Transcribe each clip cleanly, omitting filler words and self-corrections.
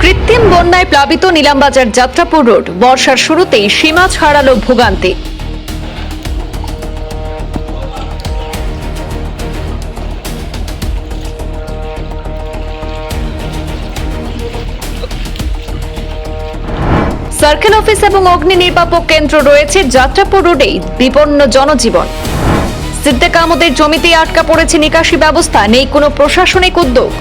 কৃত্রিম বন্যায় প্লাবিত নিলামবাজার যাত্রাপুর রোড। বর্ষার শুরুতেই সীমা ছাড়ালো ভোগান্তি। সার্কেল অফিস এবং অগ্নি নির্বাপক কেন্দ্র রয়েছে যাত্রাপুর রোডেই। বিপন্ন জনজীবন। সিদ্দিক আহমদের জমিতেই আটকা পড়েছে নিকাশি ব্যবস্থা, নেই কোনো প্রশাসনিক উদ্যোগ।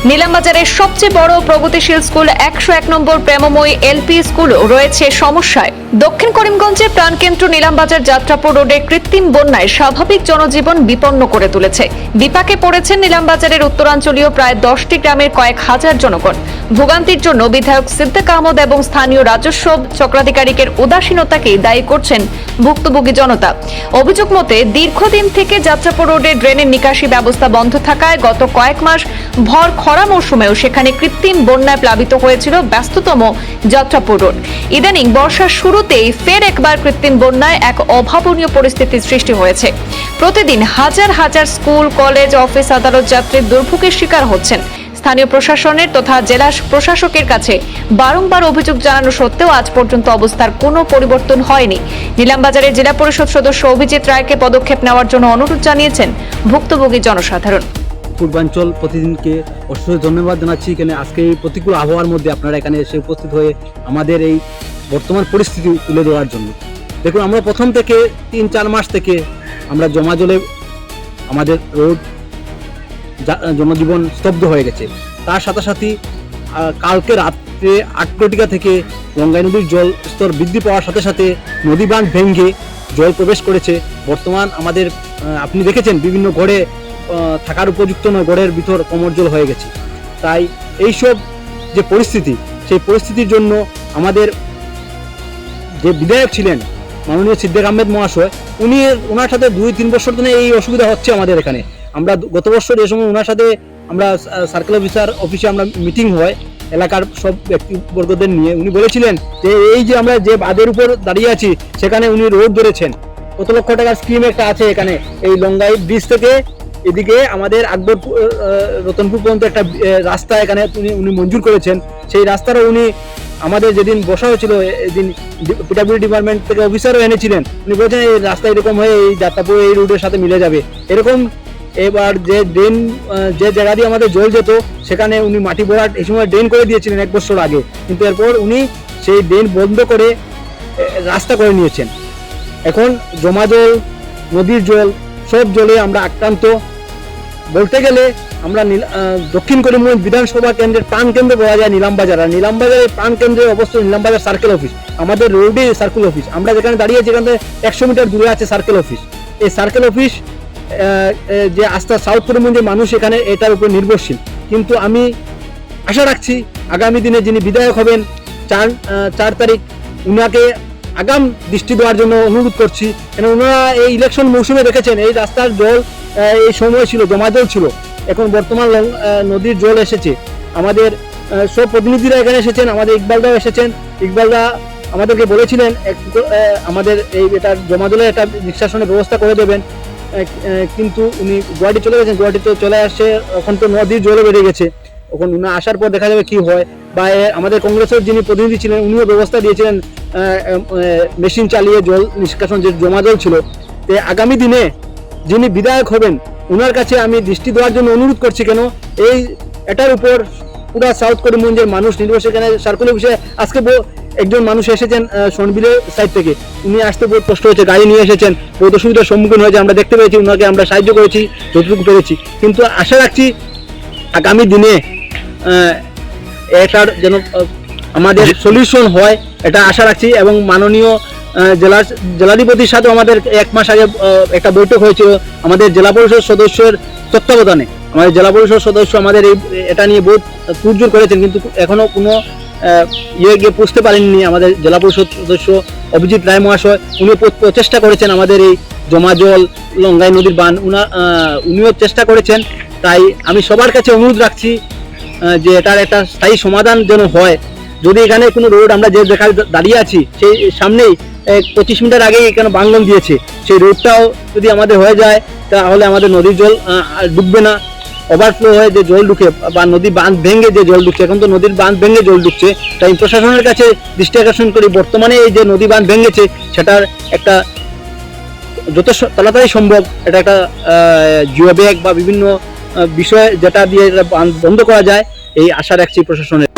নিলামবাজারের সবচেয়ে বড় প্রগতিশীল স্কুল 101 নম্বর প্রেমময়ী এলপি স্কুলও রয়েছে সমস্যায়। দক্ষিণ করিমগঞ্জের প্রাণকেন্দ্র নিলামবাজার যাত্রাপুর রোডে কৃত্রিম বন্যায় স্বাভাবিক জনজীবন বিপন্ন করে তুলেছে। বিপাকে পড়েছেন নিলামবাজারের উত্তরাঞ্চলীয় প্রায় 10টি গ্রামের কয়েক হাজার জনগণ। ভোগান্তির জন্য বিধায়ক সিদ্দিক আহমদ এবং স্থানীয় রাজস্ব চক্রাধিকারিকের উদাসীনতাকেই দায়ী করছেন ভুক্তভোগী জনতা। অভিযোগ মতে দীর্ঘদিন থেকে যাত্রাপুর রোডে ড্রেনের নিকাশি ব্যবস্থা বন্ধ থাকায় গত কয়েক মাস ভর খরা মৌসুমেও সেখানে কৃত্রিম বন্যায় প্লাবিত হয়েছিল ব্যস্ততম যাত্রাপুর রোড। ইদানিং বর্ষার শুরুতেই ফের একবার কৃত্রিম বন্যায় এক অভাবনীয় পরিস্থিতির সৃষ্টি হয়েছে। প্রতিদিন হাজার হাজার স্কুল, কলেজ, অফিস, আদালত যাত্রী দুর্ভোগের শিকার হচ্ছেন। স্থানীয় প্রশাসনের তথা জেলা প্রশাসকের কাছে বারংবার অভিযোগ জানানো সত্ত্বেও আজ পর্যন্ত অবস্থার কোনো পরিবর্তন হয়নি। নিলামবাজারের জেলা পরিষদ সদস্য অভিজিৎ রায়কে পদক্ষেপ নেওয়ার জন্য অনুরোধ জানিয়েছেন ভুক্তভোগী জনসাধারণ। পূর্বাঞ্চল প্রতিদিনকে অসংখ্য ধন্যবাদ জানাচ্ছি। এখানে আজকে এই প্রতিকূল আবহাওয়ার মধ্যে আপনারা এখানে এসে উপস্থিত হয়ে আমাদের এই বর্তমান পরিস্থিতি তুলে ধরার জন্য। দেখুন, আমরা প্রথম থেকে 3-4 মাস থেকে আমরা জমা জলে আমাদের রোড জনজীবন স্তব্ধ হয়ে গেছে। তার সাথে সাথে কালকে রাত্রে 8 ঘটিকা থেকে গঙ্গা নদীর জল স্তর বৃদ্ধি পাওয়ার সাথে সাথে নদী বাঁধ ভেঙে জল প্রবেশ করেছে। বর্তমান আমাদের আপনি দেখেছেন বিভিন্ন ঘরে থাকার উপযুক্ত নয়, গড়ের ভিতর কোমর জল হয়ে গেছে। তাই এইসব যে পরিস্থিতি, সেই পরিস্থিতির জন্য আমাদের যে বিধায়ক ছিলেন মাননীয় সিদ্দিক আহমেদ মহাশয়, ওনার সাথে 2-3 বছর ধরে এই অসুবিধা হচ্ছে আমাদের এখানে। আমরা গত বছর এই সময় ওনার সাথে আমরা সার্কেল অফিসে আমরা মিটিং হয় এলাকার সব ব্যক্তিবর্গদের নিয়ে। উনি বলেছিলেন যে এই যে আমরা যে বাঁধের উপর দাঁড়িয়ে আছি সেখানে উনি রোড ধরেছেন। কত লক্ষ টাকার স্কিম একটা আছে এখানে। এই লঙ্গাই ব্রিজ থেকে এদিকে আমাদের আকবরপুর রতনপুর পর্যন্ত একটা রাস্তা এখানে উনি মঞ্জুর করেছেন। সেই রাস্তারও উনি আমাদের যেদিন বসা হয়েছিল, এদিন পিডব্লিউডি ডিপার্টমেন্ট থেকে অফিসারও এনেছিলেন। উনি বলেছেন এই রাস্তা এরকম হয়ে এই যাত্রাপুর এই রুটের সাথে মিলে যাবে এরকম। এবার যে ড্রেন যে জায়গা দিয়ে আমাদের জল যেত সেখানে উনি মাটি ভরাট এই সময় ড্রেন করে দিয়েছিলেন 1 বছর আগে, কিন্তু এরপর উনি সেই ড্রেন বন্ধ করে রাস্তা করে নিয়েছেন। এখন জমা জল, নদীর জল, সব জলে আমরা আক্রান্ত। বলতে গেলে আমরা দক্ষিণ করিমগঞ্জ বিধানসভা কেন্দ্রের প্রাণকেন্দ্র বলা যায় নিলামবাজার। আর নিলামবাজারের প্রাণকেন্দ্রের অবস্থা নিলামবাজার সার্কেল অফিস। আমাদের রোডে সার্কেল অফিস, আমরা যেখানে দাঁড়িয়ে আছি এখান থেকে 100 মিটার দূরে আছে সার্কেল অফিস। এই সার্কেল অফিস যে আস্থা সাউথ করিমগঞ্জের মানুষ এখানে এটার উপর নির্ভরশীল। কিন্তু আমি আশা রাখছি আগামী দিনে যিনি বিধায়ক হবেন 4 তারিখ, উনাকে আগাম দৃষ্টি দেওয়ার জন্য অনুরোধ করছি। কেন ওনারা এই ইলেকশন মৌসুমে দেখেছেন এই রাস্তার জল এই সময় ছিল জমা জল ছিল, এখন বর্তমান নদীর জল এসেছে। আমাদের সব প্রতিনিধিরা এখানে এসেছেন, আমাদের ইকবালদাও এসেছেন। ইকবালদা আমাদেরকে বলেছিলেন আমাদের এই এটার জমা জলের একটা নিষ্কাশনের ব্যবস্থা করে দেবেন, কিন্তু উনি গুয়াহাটি চলে গেছেন। গুয়াহাটিতে চলে আসছে, এখন তো নদীর জলও বেড়ে গেছে। এখন উনি আসার পর দেখা যাবে কি হয়। বা আমাদের কংগ্রেসের যিনি প্রতিনিধি ছিলেন উনিও ব্যবস্থা দিয়েছিলেন মেশিন চালিয়ে জল নিষ্কাশন, যে জমা জল ছিল। তো আগামী দিনে যিনি বিধায়ক হবেন ওনার কাছে আমি দৃষ্টি দেওয়ার জন্য অনুরোধ করছি। কেন এটার উপর পুরা সাউথ করিমগঞ্জের মানুষ নির্ভরশীল। এখানে সার্কেল অফিসে আজকে একজন মানুষ এসেছেন সনবিলের সাইড থেকে, উনি আসতে বহুত কষ্ট হয়েছে, গাড়ি নিয়ে এসেছেন, বহুত অসুবিধার সম্মুখীন হয়েছে। আমরা দেখতে পেয়েছি, ওনাকে আমরা সাহায্য করেছি যতটুকু পেরেছি। কিন্তু আশা রাখছি আগামী দিনে এটার যেন আমাদের সলিউশন হয়, এটা আশা রাখছি। এবং মাননীয় জেলাধিপতির সাথেও আমাদের 1 মাস আগে একটা বৈঠক হয়েছিল আমাদের জেলা পরিষদ সদস্যের তত্ত্বাবধানে। আমাদের জেলা পরিষদ সদস্য আমাদের এটা নিয়ে বহুত তুরজোর করেছেন, কিন্তু এখনো কোনো গিয়ে পুষতে পারেননি। আমাদের জেলা পরিষদ সদস্য অভিজিৎ রায় মহাশয় উনি প্রচেষ্টা করেছেন আমাদের এই জমা জল, লঙ্গাই নদীর বাঁধ উনিও চেষ্টা করেছেন। তাই আমি সবার কাছে অনুরোধ রাখছি যে এটার একটা স্থায়ী সমাধান যেন হয়। যদি এখানে কোনো রোড আমরা যে যেখানে দাঁড়িয়ে আছি সেই সামনেই 25 মিটার আগেই এখানে বাংলন দিয়েছে, সেই রোডটাও যদি আমাদের হয়ে যায় তাহলে আমাদের নদীর জল ডুববে না। ওভারফ্লো হয়ে যে জল ঢুকে বা নদী বাঁধ ভেঙে যে জল ঢুকছে, এখন তো নদীর বাঁধ ভেঙে জল ঢুকছে, তাই প্রশাসনের কাছে দৃষ্টি আকর্ষণ করি বর্তমানে এই যে নদী বাঁধ ভেঙেছে সেটার একটা যত তাড়াতাড়ি সম্ভব এটা একটা জিও ব্যাগ বা বিভিন্ন বিষয় যেটা দিয়ে এটা বন্ধ করা যায় এই আশা রাখছি প্রশাসনের।